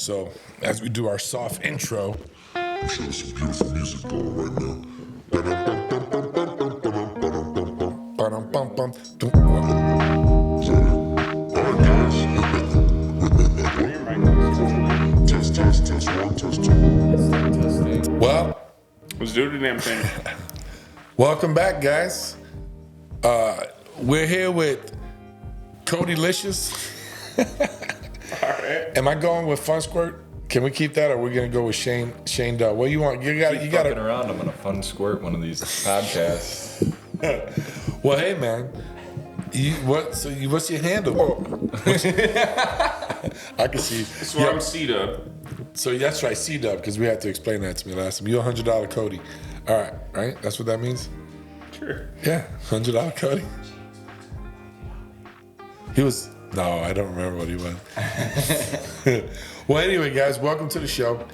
So, as we do our soft intro, There's some beautiful music going right now. ba-dum-bum-bum, dum. Alright, guys. Test, 1, test 2. Well, Let's do the damn thing. welcome back, guys. We're here with Cody Licious. Alright. Am I going with Fun Squirt? Can we keep that, or are we gonna go with Shane Dutt? What do you want? You Fucking got around. I'm gonna fun squirt one of these podcasts. Well, hey man, what's your handle? I can see. So I'm C-Dub. So that's right, C-Dub, because we had to explain that to me last time. You're $100 Cody. All right, right? That's what that means? Sure. Yeah, $100 Cody. He was, no, I don't remember what he was. Well, anyway, guys, welcome to the show.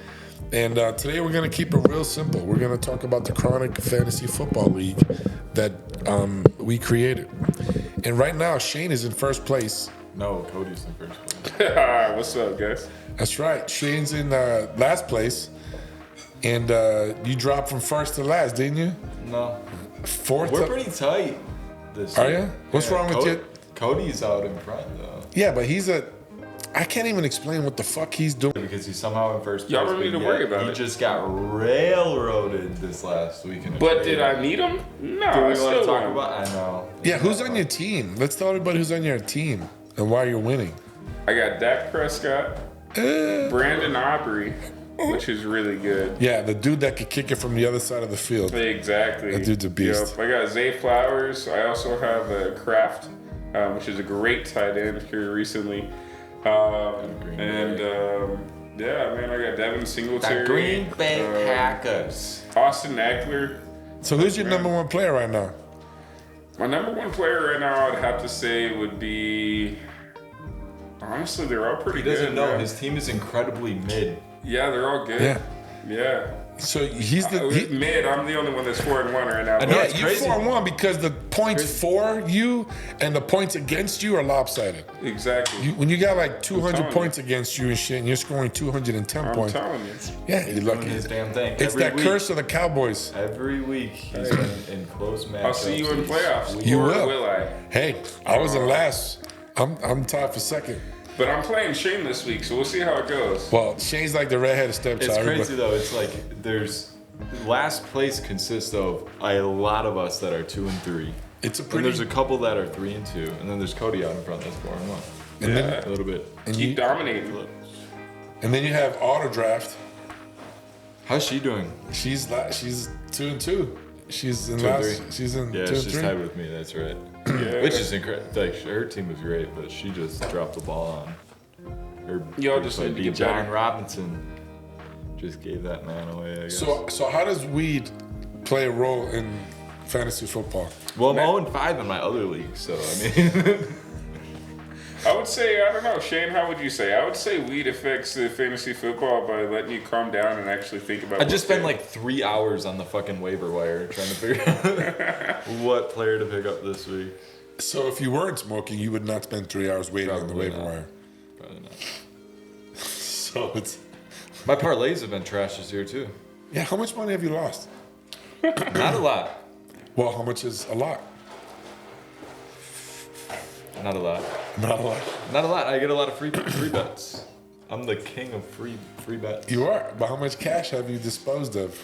And today we're going to keep it real simple. We're going to talk about the Chronicle Fantasy Football League that we created. And right now, Shane is in first place. No, Cody's in first place. What's up, guys? That's right. Shane's in last place. And you dropped from first to last, didn't you? No. Fourth. We're pretty tight this Are year. you? What's wrong with you? Cody's out in front, though. Yeah, but I can't even explain what the fuck he's doing. Because he's somehow in first place. Y'all don't need to worry about He it. just got railroaded this last week. But did I need him? No, Do I we want still to talk won. about? I know. Yeah, who's on your team? Let's tell everybody who's on your team and why you're winning. I got Dak Prescott, Brandon Aubrey, which is really good. Yeah, the dude that could kick it from the other side of the field. Exactly. That dude's a beast. Yep. I got Zay Flowers. I also have Kraft, which is a great tight end here recently. Yeah, man, I got Devin Singletary. The Green Bay Packers. Austin Eckler. So who's your number one player right now? My number one player right now, I'd have to say, would be. Honestly, they're all pretty He doesn't good. know. man. His team is incredibly mid. Yeah, they're all good. Yeah. Yeah. So he's the Mid, I'm the only one that's 4-1 right now. I know, yeah, it's you're crazy. 4-1 because the points for you and the points against you are lopsided. Exactly. When you got like 200 telling points against you and shit, and you're scoring 210 I'm points. telling you. Yeah, you're Doing lucky. his damn thing. It's Every that week. curse of the Cowboys. Every week he's been in close matchups. I'll see you in playoffs. You Or will. I? Hey, I was in last. I'm tied for second. But I'm playing Shane this week, so we'll see how it goes. Well, Shane's like the redheaded stepchild. It's crazy though. It's like there's last place consists of a lot of us that are 2 and 3. It's a And pretty. there's a couple that are 3 and 2, and then there's Cody out in front that's 4 and 1. and, Yeah. then, A little bit. and, Keep you, dominating. and then you have auto draft. How's she doing? She's 2 and 2. She's in 2 and last. 3. She's in Yeah, 2 and she's 3. tied with me. That's right. Yeah. Which is incredible. Like her team was great, but she just dropped the ball on her. Y'all just need to get John better. Robinson. Just gave that man away. I guess. So how does weed play a role in fantasy football? Well, I'm 0-5 in my other league, so I mean. I would say, I don't know, Shane, how would you say? I would say weed affects the fantasy football by letting you calm down and actually think about I just spent what like 3 hours on the fucking waiver wire trying to figure out what player to pick up this week. So if you weren't smoking, you would not spend 3 hours waiting on the Probably waiver not. wire. Probably not. So it's My parlays have been trash this year too. yeah. How much money have you lost? Not a lot. Well, how much is a lot? Not a lot. Not a lot. Not a lot. I get a lot of free bets. I'm the king of free bets. You are, but how much cash have you disposed of?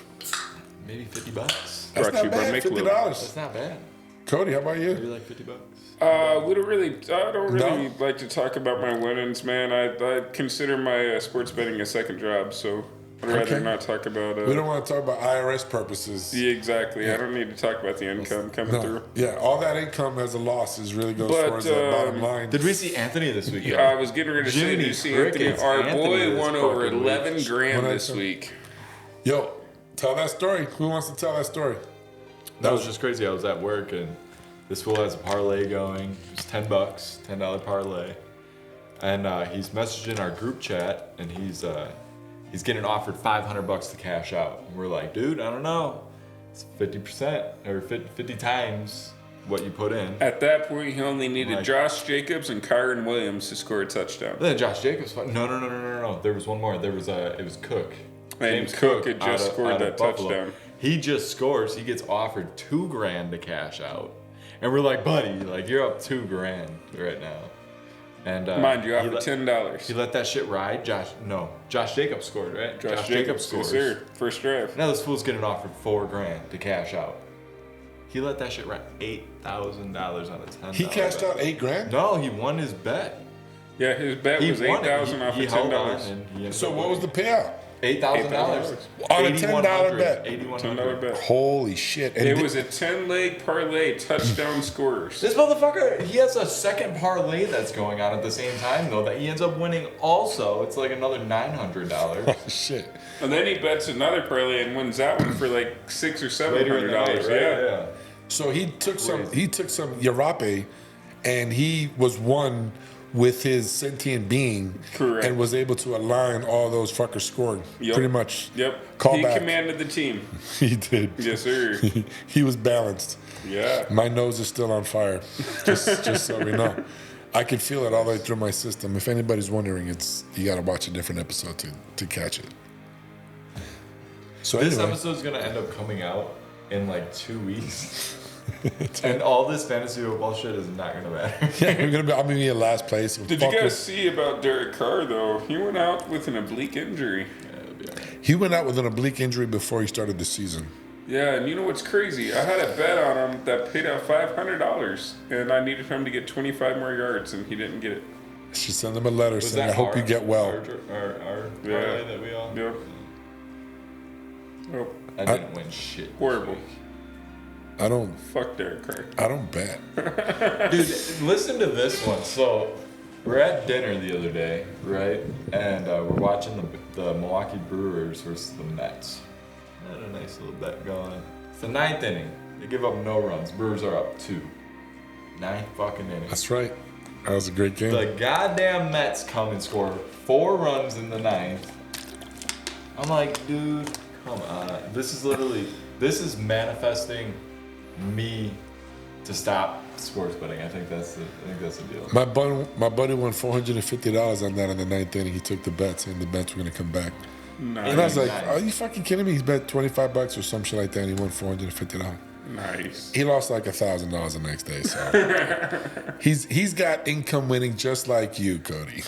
Maybe $50. That's Brought to not you by bad. Michelob. That's $50. not bad. Cody, how about Maybe you? like $50. We don't really, I don't really No? like to talk about my winnings, man. I consider my sports betting a second job, so I'd rather Okay. not talk about We don't want to talk about IRS purposes. Yeah, exactly. Yeah. I don't need to talk about the income coming No. through. Yeah, all that income as a loss is really goes But, towards the bottom line. Did we see Anthony this week? I was getting ready to say, Jiminy did you see Anthony? crickets, Our Anthony boy this won over fucking 11 week. grand What this I- week. Yo, tell that story. Who wants to tell that story? That was just crazy. I was at work and this fool has a parlay going. It's $10, $10 parlay, and he's messaging our group chat and he's getting offered $500 to cash out. And we're like, dude, I don't know. It's 50% or 50 times. what you put in. At that point, he only needed Like- Josh Jacobs and Kyron Williams to score a touchdown. Then Josh Jacobs. No. There was one more. There was it was Cook. And James Cook had just out of- scored out of that Buffalo. touchdown. He just scores. He gets offered $2,000 to cash out, and we're like, buddy, like you're up $2,000 right now. And Mind you, he offered let- $10. He let that shit ride. Josh Jacobs scored, right? Josh Jacobs scores. yes, sir. First drive. Now this fool's getting offered $4,000 to cash out. He let that shit ride. $8,000 on a $10. He cashed bet. out $8,000. No, he won his bet. Yeah, his bet He was won it. $8,000 off He of held on $10. and he ended So up what was the winning. payout? $8,000 On a $10 bet. $10 bet. Holy shit! And It was a 10-leg parlay, touchdown scorers. This motherfucker, he has a second parlay that's going on at the same time though that he ends up winning also. It's like another $900 oh, shit. And then he bets another parlay and wins that one for like $600 or later in the night, $700. right? Yeah. So he took some Yarape, and he was one with his sentient being, Correct. and was able to align all those fuckers scored. Yep. Pretty much. Yep. Call He back. commanded the team. He did. Yes, sir. He was balanced. Yeah. My nose is still on fire. Just so we know. I can feel it all the way through my system. If anybody's wondering, it's you got to watch a different episode to catch it. So This anyway, episode's gonna end up coming out in like 2 weeks. And all this fantasy football shit is not gonna matter. yeah, I'm gonna be in last place. Did you guys see about Derek Carr, though? He went out with an oblique injury. Yeah, it'll be alright. He went out with an oblique injury before he started the season. Yeah, and you know what's crazy? I had a bet on him that paid out $500, and I needed him to get 25 more yards, and he didn't get it. She sent him a letter Was saying, that "I hope you get well." Our Yeah. parlay that we all. Yep. Oh, I didn't win shit. horrible. I don't Fuck Derek Carr. bet. Dude, listen to this one. So, we're at dinner the other day, right? And we're watching the Milwaukee Brewers versus the Mets. Had a nice little bet going. It's the 9th inning. They give up no runs. Brewers are up 2. 9th fucking inning. That's right. That was a great game. The goddamn Mets come and score 4 runs in the 9th. I'm like, dude, come on. This is manifesting me to stop sports betting. I think that's the deal. My buddy won $450 on that in the 9th inning. He took the bet, saying the Mets were gonna come back. Nice. And I was like, Nice. "Are you fucking kidding me?" He's bet $25 or some shit like that, and he won $450. Nice. He lost like $1,000 the next day. So he's got income winning just like you, Cody.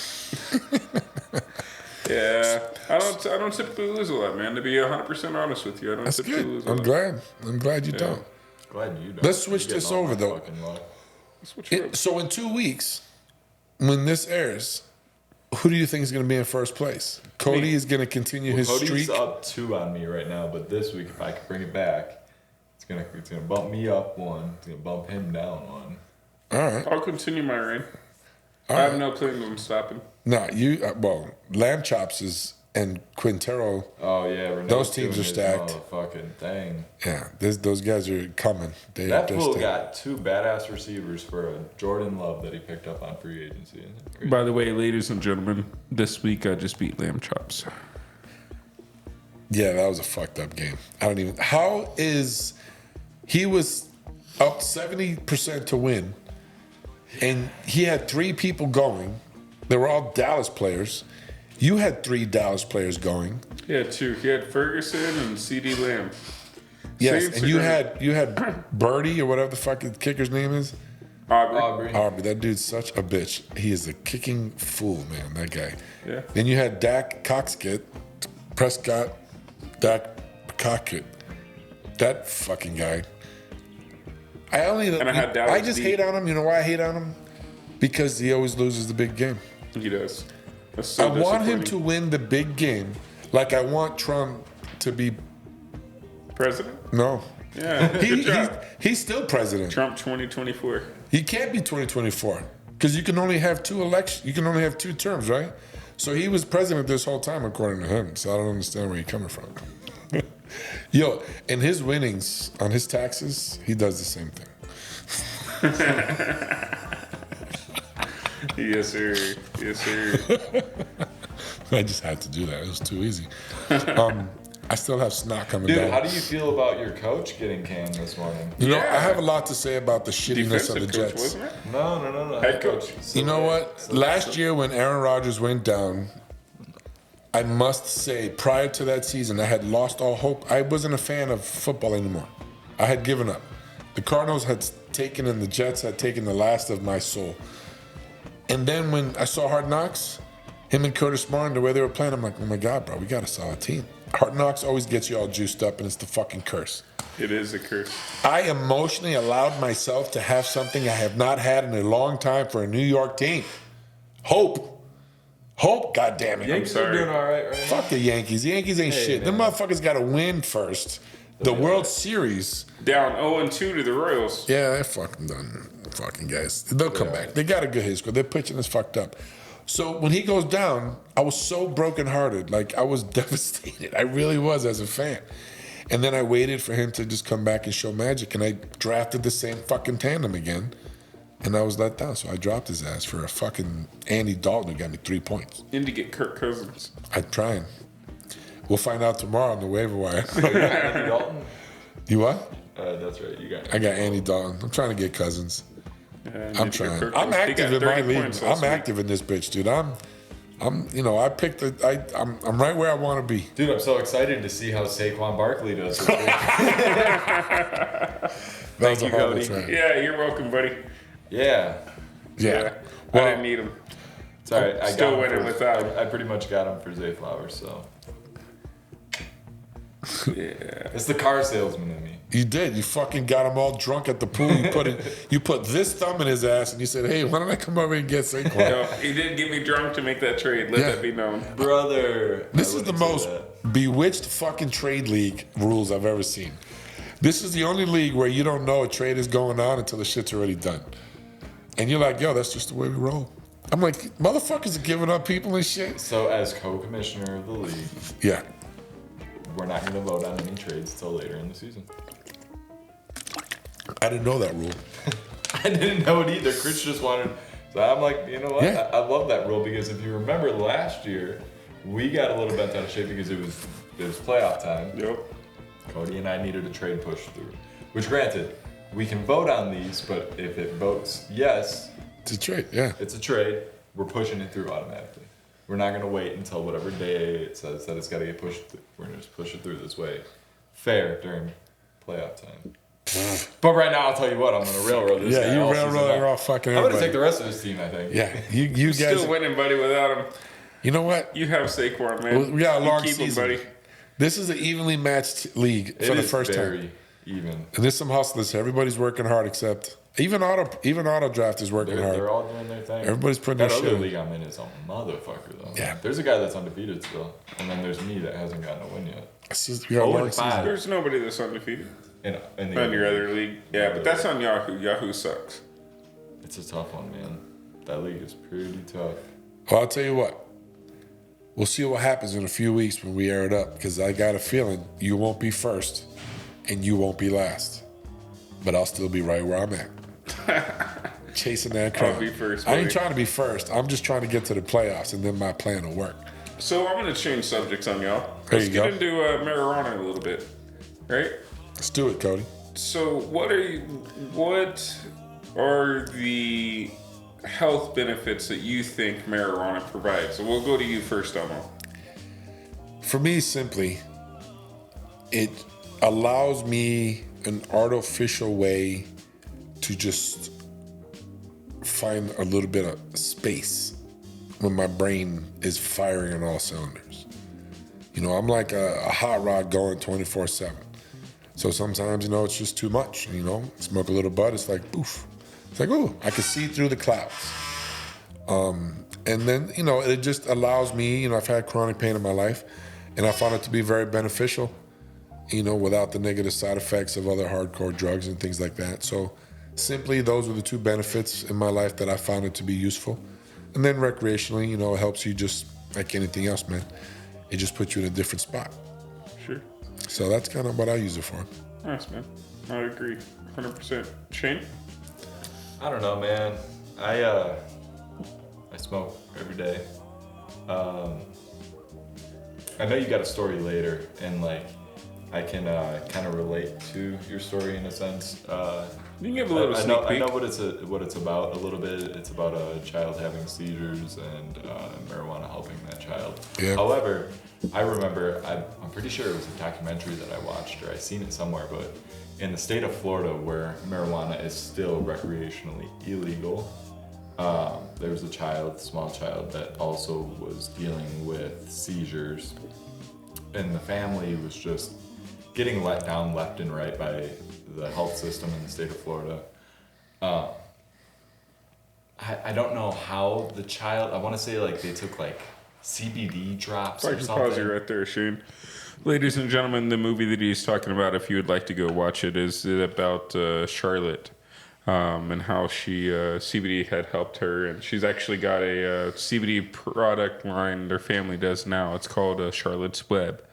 Yeah, I don't typically lose a lot, man. To be 100% honest with you, I don't That's typically good. lose a I'm lot. glad you don't. Glad you don't. Let's switch You're this getting all over, my though. fucking luck. Switch it up. So in 2 weeks, when this airs, who do you think is going to be in first place? Cody is going to continue his Cody's streak. up 2 on me right now, but this week if I can bring it back, it's gonna bump me up 1. It's gonna bump him down 1. All right. I'll continue my reign. All I have right. no plans on stopping. No, Lamb Chops and Quintero. Oh yeah, Renee's Those teams doing are his stacked. Motherfucking thing. Yeah, those guys are coming. That fool got 2 badass receivers for a Jordan Love that he picked up on free agency. Isn't it crazy? By the way, ladies and gentlemen, this week I just beat Lamb Chops. Yeah, that was a fucked up game. He was up 70% to win, and he had 3 people going. They were all Dallas players. You had 3 Dallas players going. He had 2. He had Ferguson and CD Lamb. Yes, Saints and are you gonna- had Birdie or whatever the fuck the kicker's name is. Aubrey. Aubrey, that dude's such a bitch. He is a kicking fool, man. That guy. Yeah. Then you had Dak Prescott, Dak Cockett. That fucking guy. I had Dallas I just D. hate on him. You know why I hate on him? Because he always loses the big game. He does. That's so I want him to disappointing. win the big game, like I want Trump to be. President? No, Yeah. Good job. he's still president. Trump 2024. He can't be 2024 because you can only have 2 elections. You can only have 2 terms, right? So he was president this whole time, according to him. So I don't understand where you're coming from. Yo, and his winnings on his taxes, he does the same thing. Yes, sir. Yes, sir. I just had to do that. It was too easy. I still have snot coming Dude, down. how do you feel about your coach getting canned this morning? You know, Yeah. I have a lot to say about the shittiness of the Defensive coach, Jets. wasn't it? No. Head coach. You know what? Last year when Aaron Rodgers went down, I must say, prior to that season, I had lost all hope. I wasn't a fan of football anymore. I had given up. The Cardinals had taken and the Jets had taken the last of my soul. And then when I saw Hard Knocks, him and Curtis Martin, the way they were playing, I'm like, oh my God, bro, we got a solid team. Hard Knocks always gets you all juiced up, and it's the fucking curse. It is a curse. I emotionally allowed myself to have something I have not had in a long time for a New York team. Hope. Hope, goddammit. Yankees are doing all right, right? Fuck the Yankees. The Yankees ain't shit. Them man. motherfuckers got to win first. The World Series. Down 0-2 to the Royals. Yeah, they're fucking done. Fucking guys. They'll come back. They got a good hit score. Their pitching is fucked up. So when he goes down, I was so brokenhearted. Like, I was devastated. I really was as a fan. And then I waited for him to just come back and show magic. And I drafted the same fucking tandem again. And I was let down. So I dropped his ass for a fucking Andy Dalton who got me 3 points. Need to get Kirk Cousins. I'm trying. We'll find out tomorrow on the waiver wire. Andy Dalton? You what? That's right. You got. I got Andy Dalton. I'm trying to get Cousins. I'm trying. I'm He active got in my 30 league. points I'm last week. active in this bitch, dude. I picked I'm right where I want to be. Dude, I'm so excited to see how Saquon Barkley does this week. That was a you, horrible Cody. trade. Yeah, you're welcome, buddy. Yeah. Yeah. I Well, didn't need him. It's all right. I Still got him winning for, without him. I pretty much got him for Zay Flowers, so. Yeah. It's the car salesman in me. you did. You fucking got him all drunk at the pool. You put this thumb in his ass, and you said, "Hey, why don't I come over and get Saquon?" No, he did get me drunk to make that trade. Let Yeah. that be known. Brother. This I is the wouldn't say most that. bewitched fucking trade league rules I've ever seen. This is the only league where you don't know a trade is going on until the shit's already done. And you're like, yo, that's just the way we roll. I'm like, motherfuckers are giving up people and shit. So, as co-commissioner of the league, Yeah. we're not going to vote on any trades till later in the season. I didn't know that rule. I didn't know it either. Chris just wanted. So I'm like, you know what? Yeah. I love that rule because if you remember last year, we got a little bent out of shape because it was playoff time. Yep. Cody and I needed a trade push through. Which, granted, we can vote on these, but if it votes yes, It's a trade, yeah. it's a trade. We're pushing it through automatically. We're not gonna wait until whatever day it says that it's got to get pushed through. We're gonna just push it through this way. Fair during playoff time. But right now, I'll tell you what, I'm gonna railroad this guy Yeah, you all season railroad long. her off fucking I'm gonna everybody. take the rest of this team, I think. Yeah, you guys. Still winning, buddy, without him. You know what? You have Saquon, man. We got a You long keep season. him, buddy. This is an evenly matched league It for the is first very time. even. And there's some hustlers here. Everybody's working hard except even auto draft is working They're hard. all doing their thing. Everybody's putting that their other shit in. league I'm in is a motherfucker though. Yeah. There's a guy that's undefeated still, and then there's me that hasn't gotten a win yet. It's just, we got a long 0-5. season. There's nobody that's undefeated In the on your other league. Yeah, but that's on Yahoo. Yahoo sucks. It's a tough one, man. That league is pretty tough. Well, I'll tell you what. We'll see what happens in a few weeks when we air it up, because I got a feeling you won't be first and you won't be last. But I'll still be right where I'm at. Chasing that crown. I'll be first, I ain't buddy. trying to be first. I'm just trying to get to the playoffs, and then my plan will work. So I'm gonna change subjects on y'all. There Let's you get go. into marijuana a little bit, right? Let's do it, Cody. So what are the health benefits that you think marijuana provides? So we'll go to you first, Elmo. For me, simply, it allows me an artificial way to just find a little bit of space when my brain is firing on all cylinders. You know, I'm like a hot rod going 24/7. So sometimes, it's just too much, Smoke a little bud, it's like, poof. It's like, ooh, I can see through the clouds. And then, it just allows me, I've had chronic pain in my life, and I found it to be very beneficial, without the negative side effects of other hardcore drugs and things like that. So simply, those are the two benefits in my life that I found it to be useful. And then recreationally, it helps you just like anything else, man. It just puts you in a different spot. Sure. So that's kind of what I use it for. Nice, man. I agree, 100%. Shane? I don't know, man. I smoke every day. I know you got a story later, and like I can kind of relate to your story in a sense. You can give a little sneak peek. I know what it's about a little bit. It's about a child having seizures and marijuana helping that child. Yeah. However, I remember I'm pretty sure it was a documentary that I watched or I seen it somewhere, but in the state of Florida where marijuana is still recreationally illegal, there was a small child that also was dealing with seizures, and the family was just getting let down left and right by the health system in the state of Florida. I don't know how the child, I want to say like they took like CBD drops So I or can something. pause you right there, Shane. Ladies and gentlemen, the movie that he's talking about, if you would like to go watch it, is about Char-let, and how she CBD had helped her, and she's actually got a CBD product line their family does now. It's called Char-let's Web.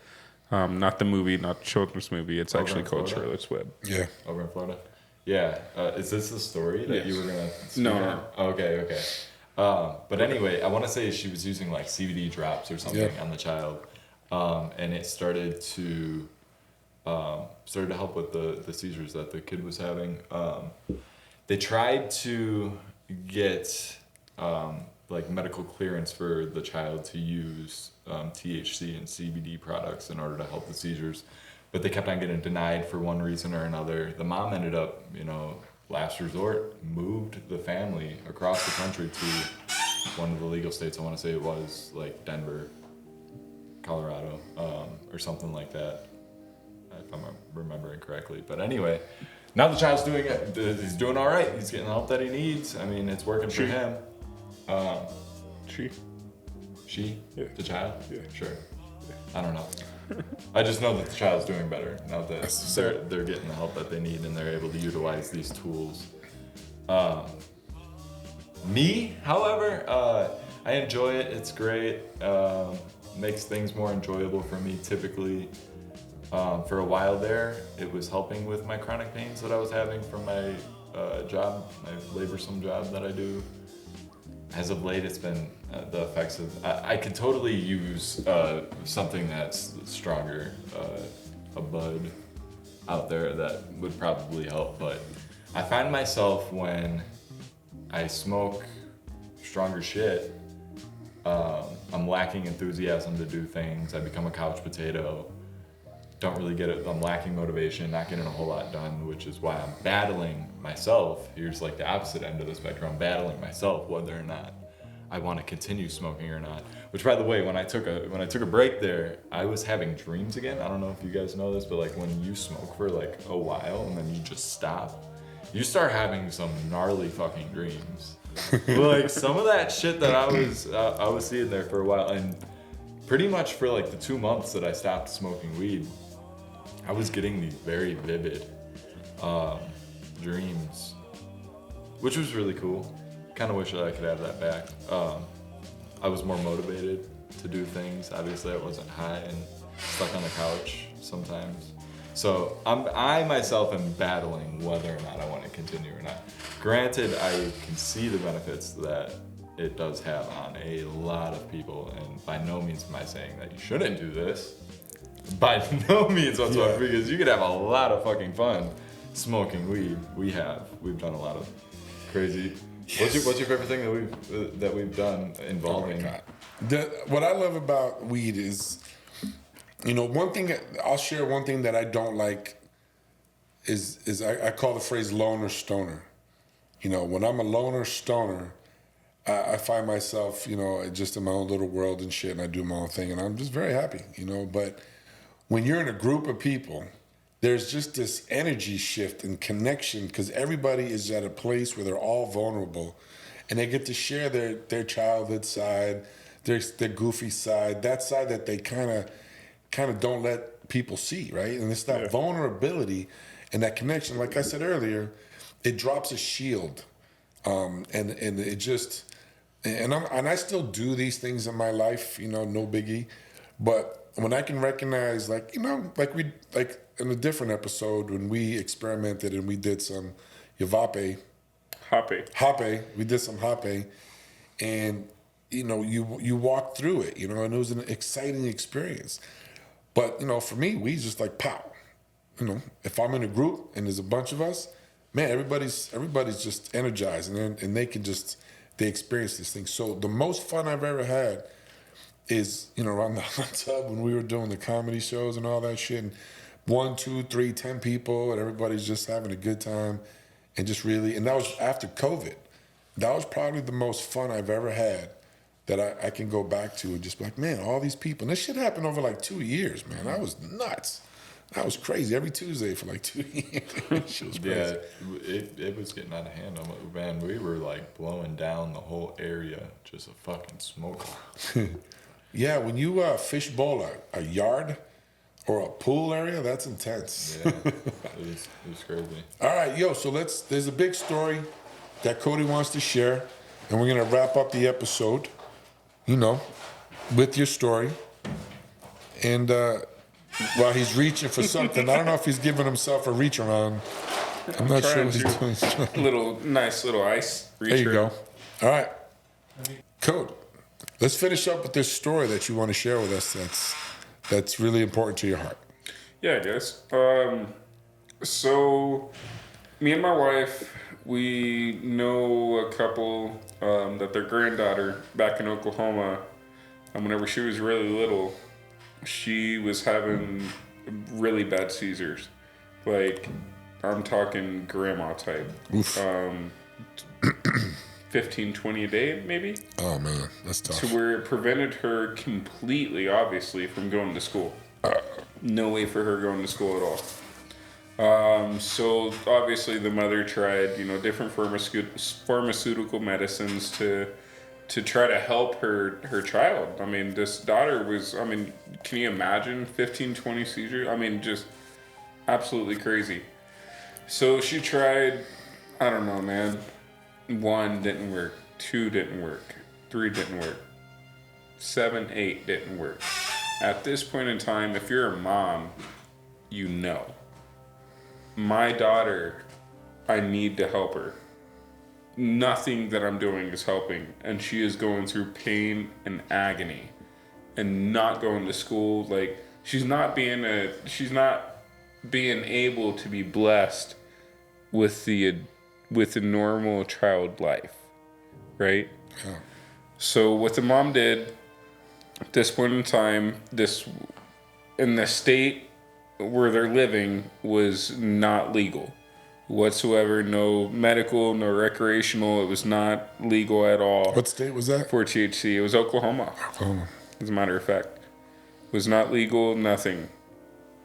Not the movie, not the children's movie. It's Over actually in called Florida? Char-let's Web. Yeah. Over in Florida? Yeah. Is this the story that Yes. you were going to speak No, on? no. Okay. But anyway, I want to say she was using like CBD drops or something Yeah. on the child. And it started to help with the seizures that the kid was having. They tried to get like medical clearance for the child to use THC and CBD products in order to help the seizures, but they kept on getting denied for one reason or another. The mom ended up, last resort, moved the family across the country to one of the legal states. I want to say it was like Denver, Colorado, or something like that, if I'm remembering correctly. But anyway, now the child's doing it. He's doing all right. He's getting the help that he needs. I mean, it's working for him. She? Yeah. The child? Yeah. Sure. I don't know. I just know that the child's doing better now that they're getting the help that they need and they're able to utilize these tools. Me, however, I enjoy it. It's great. Makes things more enjoyable for me typically. For a while there, it was helping with my chronic pains that I was having from my job, my laborsome job that I do. As of late, it's been the effects of. I could totally use something that's stronger, a bud out there that would probably help. But I find myself when I smoke stronger shit, I'm lacking enthusiasm to do things. I become a couch potato. Don't really get it. I'm lacking motivation, not getting a whole lot done, which is why I'm battling myself. Here's like the opposite end of the spectrum. I'm battling myself whether or not I want to continue smoking or not. Which, by the way, when I took a break there, I was having dreams again. I don't know if you guys know this, but like when you smoke for like a while and then you just stop, you start having some gnarly fucking dreams. Like some of that shit that I was seeing there for a while, and pretty much for like the 2 months that I stopped smoking weed, I was getting these very vivid dreams, which was really cool. Kind of wish that I could have that back. I was more motivated to do things. Obviously, I wasn't high and stuck on the couch sometimes. So I myself am battling whether or not I want to continue or not. Granted, I can see the benefits that it does have on a lot of people, and by no means am I saying that you shouldn't do this. By no means whatsoever, because you could have a lot of fucking fun smoking weed. We've done a lot of crazy. Yes. What's your favorite thing that we've done involving? What I love about weed is, one thing. I'll share one thing that I don't like is I call the phrase loner stoner. When I'm a loner stoner, I find myself, just in my own little world and shit, and I do my own thing, and I'm just very happy, But when you're in a group of people, there's just this energy shift and connection because everybody is at a place where they're all vulnerable, and they get to share their childhood side, their goofy side, that side that they kind of don't let people see, right? And it's that vulnerability and that connection. Like I said earlier, it drops a shield, and it just. And I still do these things in my life, no biggie. But when I can recognize, like in a different episode when we experimented and we did some Hape. Hape, we did some Hape, and you walk through it, and it was an exciting experience. But, for me, we just like, pow. If I'm in a group and there's a bunch of us, man, everybody's just energized, and they experience this thing. So the most fun I've ever had is, around the hot tub when we were doing the comedy shows and all that shit. And 1, 2, 3, 10 people, and everybody's just having a good time, and just really. And that was after COVID. That was probably the most fun I've ever had that I can go back to and just be like, man, all these people. And this shit happened over like 2 years, man. That was nuts. That was crazy. Every Tuesday for like 2 years. Shit was crazy. Yeah, it was getting out of hand. Man, we were like blowing down the whole area, just a fucking smoke. Yeah, when you fishbowl a yard or a pool area, that's intense. Yeah, it was crazy. All right, so there's a big story that Cody wants to share, and we're going to wrap up the episode, with your story. And while he's reaching for something, I don't know if he's giving himself a reach around. I'm not sure what he's doing. Nice little ice reacher. There you go. All right. Cody, let's finish up with this story that you want to share with us that's really important to your heart. Yeah, I guess. So, me and my wife, we know a couple that their granddaughter back in Oklahoma, whenever she was really little, she was having really bad seizures. Like, I'm talking grandma type. Oof. 15, 20 a day, maybe? Oh, man, that's tough. To where it prevented her completely, obviously, from going to school. No way for her going to school at all. So, obviously, the mother tried, different pharmaceutical medicines to try to help her child. I mean, this daughter was, can you imagine 15, 20 seizures? Just absolutely crazy. So she tried, I don't know, man. 1 didn't work, 2 didn't work, 3 didn't work, 7, 8 didn't work. At this point in time, if you're a mom, my daughter, I need to help her. Nothing that I'm doing is helping, and she is going through pain and agony and not going to school. Like, she's not being able to be blessed with a normal child life, right? Yeah. So what the mom did at this point in time, in the state where they're living, was not legal whatsoever. No medical, no recreational. It was not legal at all. What state was that? For THC. It was Oklahoma. Oklahoma. As a matter of fact. It was not legal, nothing.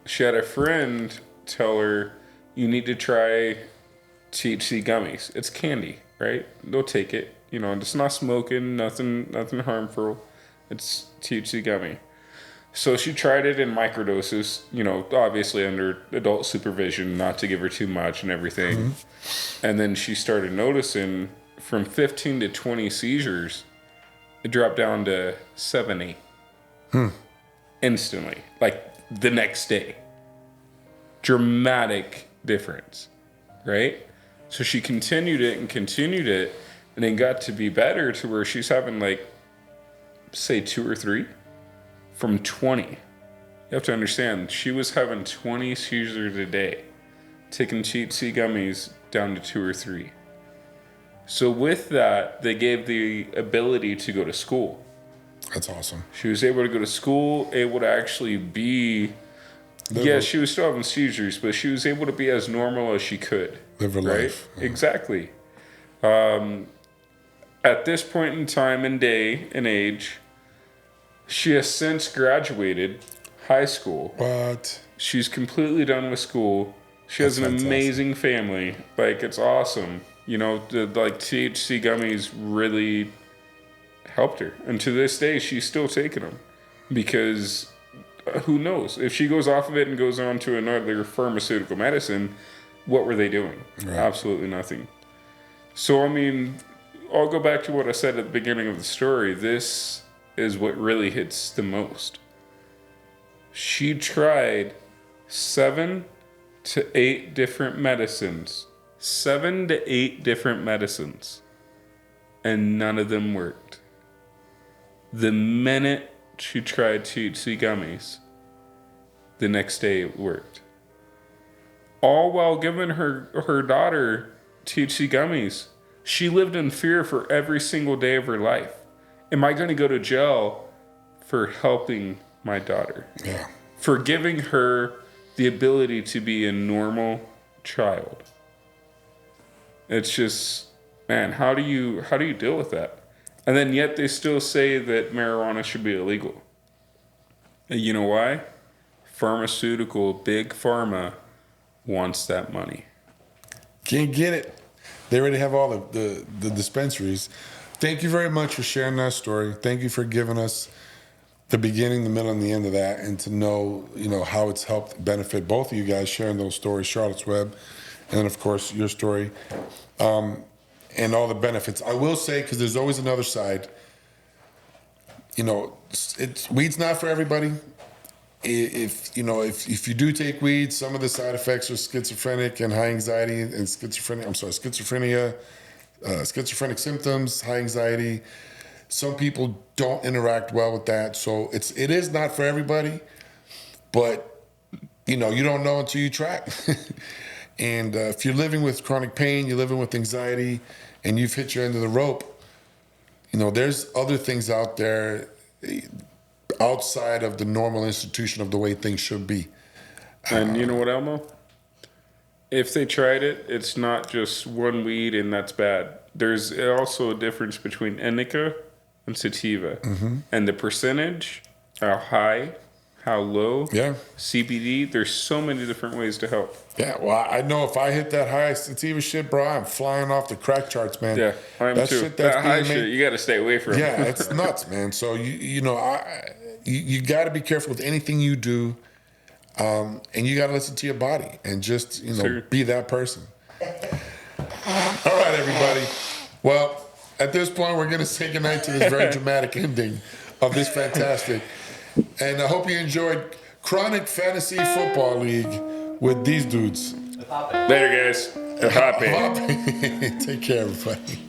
She had a friend tell her, you need to try THC gummies. It's candy, right? They'll take it. It's not smoking, nothing harmful. It's THC gummy. So she tried it in microdoses, obviously under adult supervision, not to give her too much and everything. Mm-hmm. And then she started noticing from 15 to 20 seizures, it dropped down to 7, 8. Instantly, like the next day. Dramatic difference, right? So she continued it, and it got to be better to where she's having say 2 or 3 from 20. You have to understand, she was having 20 seizures a day, taking THC gummies down to 2 or 3. So with that, they gave the ability to go to school. That's awesome. She was able to go to school, able to actually be... Yeah, she was still having seizures, but she was able to be as normal as she could. Live her life. Yeah. Exactly. At this point in time and day and age, she has since graduated high school. What? She's completely done with school. She has an amazing family. It's awesome. The THC gummies really helped her. And to this day, she's still taking them. Because who knows? If she goes off of it and goes on to another pharmaceutical medicine, what were they doing? Right. Absolutely nothing. So, I'll go back to what I said at the beginning of the story. This is what really hits the most. She tried 7 to 8 different medicines. 7 to 8 different medicines. And none of them worked. The minute she tried THC gummies, the next day it worked. All while giving her daughter THC gummies. She lived in fear for every single day of her life. Am I going to go to jail for helping my daughter? Yeah. For giving her the ability to be a normal child. It's just, man, how do you deal with that? And then yet they still say that marijuana should be illegal. And you know why? Pharmaceutical, big pharma wants that money. Can't get it. They already have all the dispensaries. Thank you very much for sharing that story. Thank you for giving us the beginning, the middle, and the end of that, and to know, how it's helped benefit both of you guys, sharing those stories, Charlotte's Web, and then, of course, your story, and all the benefits. I will say, because there's always another side, weed's not for everybody. If you do take weed, some of the side effects are schizophrenic and high anxiety and schizophrenia, schizophrenic symptoms, high anxiety. Some people don't interact well with that, so it is not for everybody. But you don't know until you try. And if you're living with chronic pain, you're living with anxiety, and you've hit your end of the rope, there's other things out there outside of the normal institution of the way things should be. And you know what, Elmo? If they tried it, it's not just one weed and that's bad. There's also a difference between indica and sativa. Mm-hmm. And the percentage, how high, how low, Yeah. CBD, there's so many different ways to help. Yeah, well, I know if I hit that high sativa shit, bro, I'm flying off the crack charts, man. Yeah, I am that too. Shit that's That high being made- shit, you got to stay away from. Yeah, it's nuts, man. So you got to be careful with anything you do, and you got to listen to your body and just Sure. be that person. All right, everybody. Well, at this point, we're gonna say goodnight to this very dramatic ending of this fantastic, and I hope you enjoyed Chronic Fantasy Football League with these dudes. Later, guys. Happy. Take care, everybody.